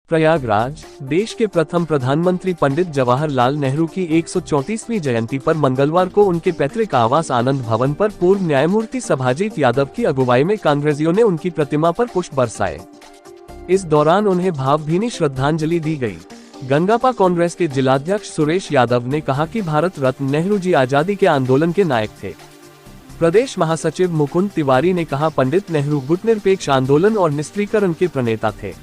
प्रयागराज, देश के प्रथम प्रधानमंत्री पंडित जवाहरलाल नेहरू की 134वीं जयंती पर मंगलवार को उनके पैतृक आवास आनंद भवन पर पूर्व न्यायमूर्ति सभाजीत यादव की अगुवाई में कांग्रेसियों ने उनकी प्रतिमा पर पुष्प बरसाए। इस दौरान उन्हें भावभीनी श्रद्धांजलि दी गई। गंगापा कांग्रेस के जिलाध्यक्ष सुरेश यादव ने कहा कि भारत रत्न नेहरू जी आजादी के आंदोलन के नायक थे। प्रदेश महासचिव मुकुंद तिवारी ने कहा, पंडित नेहरू गुटनिरपेक्ष आंदोलन और निस्त्रीकरण के प्रणेता थे।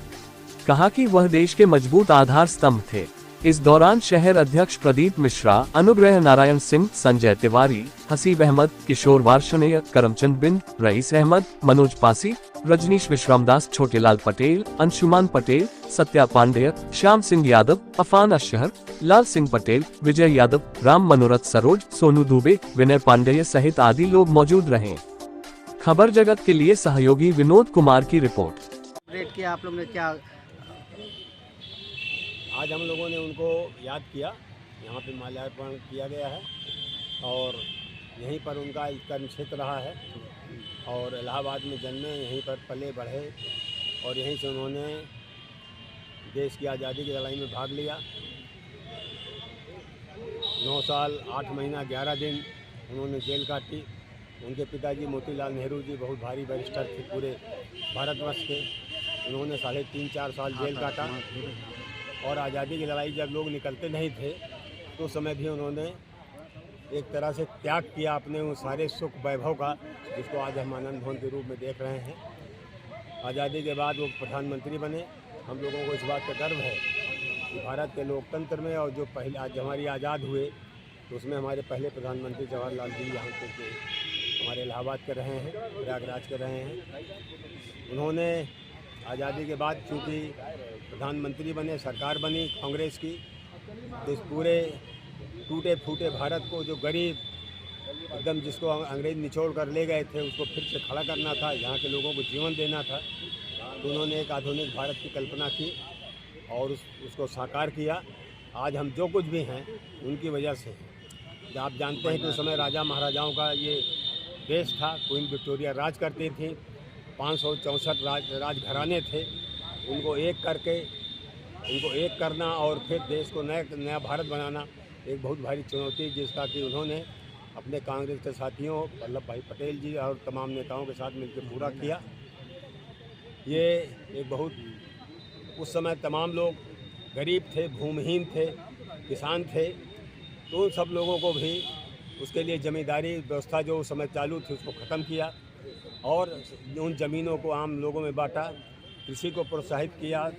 कहा कि वह देश के मजबूत आधार स्तंभ थे। इस दौरान शहर अध्यक्ष प्रदीप मिश्रा, अनुग्रह नारायण सिंह, संजय तिवारी, हसीब अहमद, किशोर वार्ष्णेय, करमचंद बिंद, रईस अहमद, मनोज पासी, रजनीश विश्रामदास, छोटेलाल पटेल, अंशुमान पटेल, सत्या पांडेय, श्याम सिंह यादव, अफान अशहर, लाल सिंह पटेल, विजय यादव, राम मनोरथ सरोज, सोनू दुबे, विनय पांडेय सहित आदि लोग मौजूद रहे। खबर जगत के लिए सहयोगी विनोद कुमार की रिपोर्ट। आप लोग ने क्या आज हम लोगों ने उनको याद किया, यहाँ पे माल्यार्पण किया गया है और यहीं पर उनका कर्म क्षेत्र रहा है और इलाहाबाद में जन्मे, यहीं पर पले बढ़े और यहीं से उन्होंने देश की आज़ादी की लड़ाई में भाग लिया। 9 साल 8 महीना 11 दिन उन्होंने जेल काटी। उनके पिताजी मोतीलाल नेहरू जी बहुत भारी बैरिस्टर थे पूरे भारतवर्ष के। उन्होंने 3.5-4 साल जेल काटा और आज़ादी की लड़ाई जब लोग निकलते नहीं थे तो समय भी उन्होंने एक तरह से त्याग किया अपने उन सारे सुख वैभव का, जिसको आज हम आनंद भवन के रूप में देख रहे हैं। आज़ादी के बाद वो प्रधानमंत्री बने। हम लोगों को इस बात का गर्व है कि भारत के लोकतंत्र में और जो पहले आज हमारी आज़ाद हुए तो उसमें हमारे पहले प्रधानमंत्री जवाहरलाल जी यहाँ के हमारे इलाहाबाद के रहे हैं, प्रयागराज के रहे हैं। उन्होंने आज़ादी के बाद चूँकि प्रधानमंत्री बने, सरकार बनी कांग्रेस की, तो इस पूरे टूटे फूटे भारत को, जो गरीब एकदम जिसको अंग्रेज निचोड़ कर ले गए थे, उसको फिर से खड़ा करना था, यहाँ के लोगों को जीवन देना था। तो उन्होंने एक आधुनिक भारत की कल्पना की और उसको साकार किया। आज हम जो कुछ भी हैं उनकी वजह से हैं। आप जानते हैं कि उस समय राजा महाराजाओं का ये देश था। क्वीन विक्टोरिया राज करती थी, 564 राजघराने थे। उनको एक करना और फिर देश को नया भारत बनाना एक बहुत भारी चुनौती, जिसका कि उन्होंने अपने कांग्रेस के साथियों वल्लभ भाई पटेल जी और तमाम नेताओं के साथ मिलकर पूरा किया। ये एक बहुत, उस समय तमाम लोग गरीब थे, भूमिहीन थे, किसान थे, तो उन सब लोगों को भी उसके लिए जमींदारी व्यवस्था जो उस समय चालू थी उसको ख़त्म किया और उन ज़मीनों को आम लोगों में बांटा। कृषि को प्रोत्साहित किया,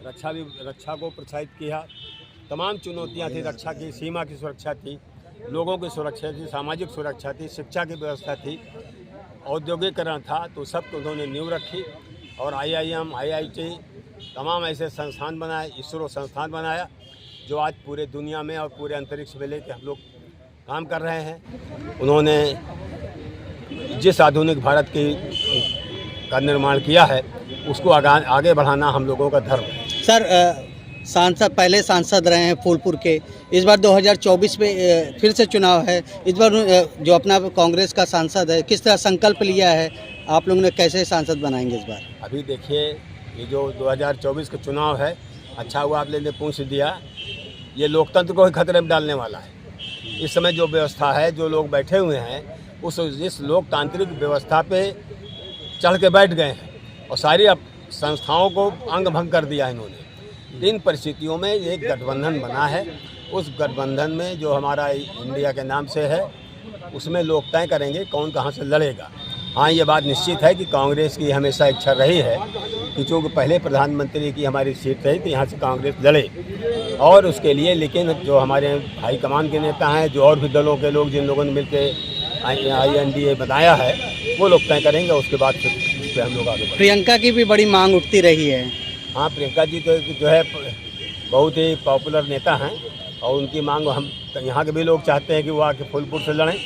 रक्षा को प्रोत्साहित किया। तमाम चुनौतियां थी, रक्षा की, सीमा की सुरक्षा थी, लोगों की सुरक्षा थी, सामाजिक सुरक्षा थी, शिक्षा की व्यवस्था थी, औद्योगिकरण था, तो सब को उन्होंने नींव रखी और IIM, IIT तमाम ऐसे संस्थान बनाए, इसरो संस्थान बनाया, जो आज पूरे दुनिया में और पूरे अंतरिक्ष में लेकर हम लोग काम कर रहे हैं। उन्होंने जिस आधुनिक भारत का निर्माण किया है उसको आगे बढ़ाना हम लोगों का धर्म है। सर, पहले सांसद रहे हैं फूलपुर के, इस बार 2024 में फिर से चुनाव है। इस बार जो अपना कांग्रेस का सांसद है, किस तरह संकल्प लिया है, आप लोगों ने कैसे सांसद बनाएंगे इस बार? अभी देखिए, ये जो 2024 का चुनाव है, अच्छा हुआ आपने पूछ दिया, ये लोकतंत्र को ही खतरे में डालने वाला है। इस समय जो व्यवस्था है, जो लोग बैठे हुए हैं, इस लोकतांत्रिक व्यवस्था पे चढ़ के बैठ गए हैं और सारी संस्थाओं को अंग भंग कर दिया है इन्होंने। इन परिस्थितियों में एक गठबंधन बना है। उस गठबंधन में जो हमारा इंडिया के नाम से है, उसमें लोग तय करेंगे कौन कहाँ से लड़ेगा। हाँ, ये बात निश्चित है कि कांग्रेस की हमेशा इच्छा रही है कि चूँकि पहले प्रधानमंत्री की हमारी सीट रही तो यहाँ से कांग्रेस लड़े, और उसके लिए लेकिन जो हमारे हाईकमान के नेता हैं, जो और भी दलों के लोग, जिन लोगों ने मिलकर INDA बनाया है, वो लोग तय करेंगे। उसके बाद फिर उस पर हम लोग आगे बढ़ेंगे। प्रियंका की भी बड़ी मांग उठती रही है। हाँ, प्रियंका जी तो जो है बहुत ही पॉपुलर नेता हैं और उनकी मांग हम यहाँ के भी लोग चाहते हैं कि वो आके फूलपुर से लड़ें,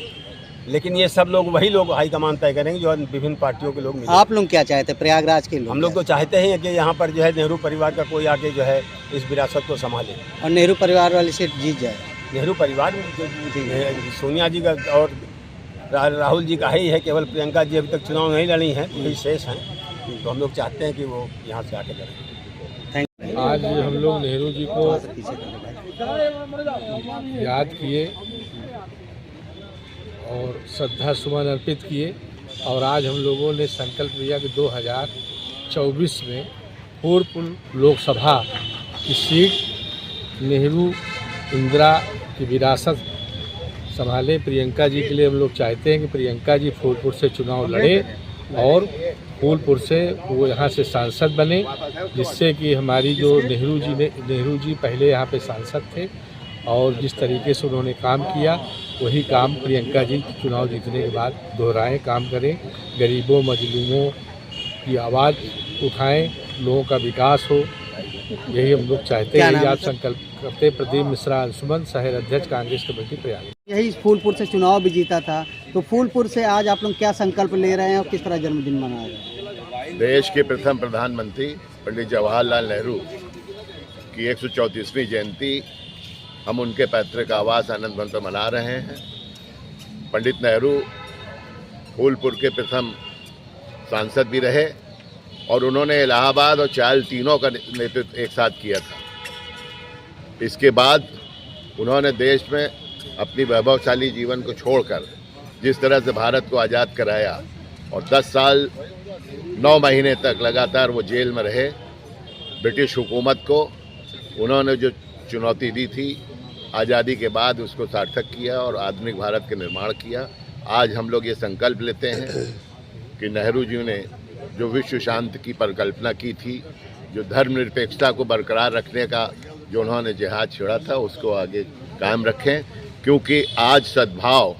लेकिन ये सब लोग वही लोग हाईकमान तय करेंगे जो विभिन्न पार्टियों के लोग मिले। आप लोग क्या चाहते हैं, प्रयागराज के लोग? हम लोग तो चाहते हैं कि यहाँ पर जो है नेहरू परिवार का कोई आके जो है इस विरासत को संभाले और नेहरू परिवार वाली सीट जीत जाए। नेहरू परिवार सोनिया जी का और राहुल जी का ही है, केवल प्रियंका जी अभी तक चुनाव नहीं लड़ी हैं, वही शेष हैं। तो हम लोग चाहते हैं कि वो यहाँ से आके लड़ें। Thank you. आज हम लोग नेहरू जी को याद किए और श्रद्धा सुमन अर्पित किए और आज हम लोगों ने संकल्प लिया कि 2024 में पूर्व लोकसभा की सीट नेहरू इंदिरा की विरासत संभाले। प्रियंका जी के लिए हम लोग चाहते हैं कि प्रियंका जी फूलपुर से चुनाव लड़े और फूलपुर से वो यहाँ से सांसद बने, जिससे कि हमारी जो नेहरू जी पहले यहाँ पे सांसद थे और जिस तरीके से उन्होंने काम किया वही काम प्रियंका जी चुनाव जीतने के बाद दोहराएं, काम करें, गरीबों मजलूमों की आवाज़ उठाएं, लोगों का विकास हो, यही हम लोग चाहते हैं। आप संकल्प करते। प्रदीप मिश्रा अंशुमन, शहर अध्यक्ष कांग्रेस कमेटी प्रयाग। यही फूलपुर से चुनाव भी जीता था, तो फूलपुर से आज आप लोग क्या संकल्प ले रहे हैं और किस तरह जन्मदिन मना रहे हैं? देश के प्रथम प्रधानमंत्री पंडित जवाहरलाल नेहरू की 134वीं जयंती हम उनके पैतृक आवास आनंद भवन पर मना रहे हैं। पंडित नेहरू फूलपुर के प्रथम सांसद भी रहे और उन्होंने इलाहाबाद और चायल तीनों का नेतृत्व एक साथ किया था। इसके बाद उन्होंने देश में अपनी वैभवशाली जीवन को छोड़कर जिस तरह से भारत को आज़ाद कराया और 10 साल 9 महीने तक लगातार वो जेल में रहे, ब्रिटिश हुकूमत को उन्होंने जो चुनौती दी थी आज़ादी के बाद उसको सार्थक किया और आधुनिक भारत का निर्माण किया। आज हम लोग ये संकल्प लेते हैं कि नेहरू जी ने जो विश्व शांति की परिकल्पना की थी, जो धर्मनिरपेक्षता को बरकरार रखने का जो उन्होंने जिहाद छेड़ा था, उसको आगे कायम रखें, क्योंकि आज सद्भाव,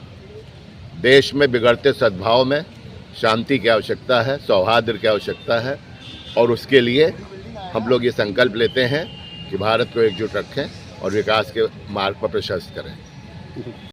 देश में बिगड़ते सद्भाव में शांति की आवश्यकता है, सौहार्द की आवश्यकता है और उसके लिए हम लोग ये संकल्प लेते हैं कि भारत को एकजुट रखें और विकास के मार्ग पर प्रशस्त करें।